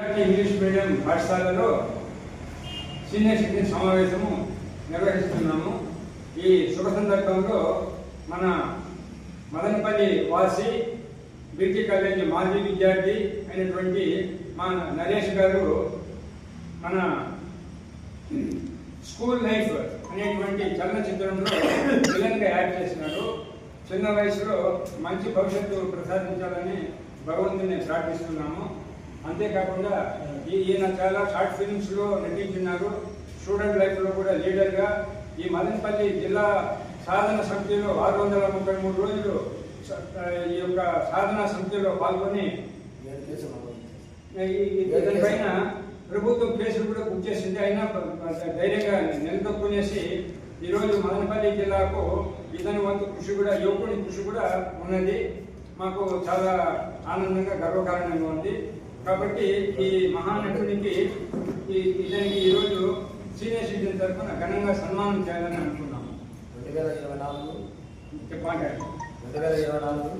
English medium పాఠశాలలో senior citizen సమావేశము నిర్వహిస్తున్నాము. ఈ శుభ సందర్భంలో మన మదనపల్లి వాసి బ్రిడ్జి కాలేజీ మాజీ విద్యార్థి అయినటువంటి మా నరేష్ గారు మన స్కూల్ లైఫ్ అనేటువంటి చలనచిత్రంలో విలన్గా యాడ్ చేసినారు. చిన్న వయసులో మంచి భవిష్యత్తు ప్రసాదించాలని భగవంతుని ప్రార్థిస్తున్నాము. అంతేకాకుండా ఈయన చాలా షార్ట్ ఫిల్మ్స్లో నటించినారు. స్టూడెంట్ లైఫ్లో కూడా లీడర్గా ఈ మదనపల్లి జిల్లా సాధన సమితిలో 633 రోజులు ఈ యొక్క సాధనా సమితిలో పాల్గొని దానిపైన ప్రభుత్వం కేసులు కూడా బుక్ చేసింది. అయినా ధైర్యంగా నిలదొక్కునేసి ఈరోజు మదనపల్లి జిల్లాకు ఇతని వంతు కృషి కూడా, యువకుని కృషి కూడా ఉన్నది. మాకు చాలా ఆనందంగా గర్వకారణంగా ఉంది. కాబట్టి ఈ మహానటునికి ఇతనికి ఈరోజు సీనియర్ సిటిజన్ తరఫున ఘనంగా సన్మానం చేయాలని అనుకున్నాము. 2024 చెప్పండి. 2024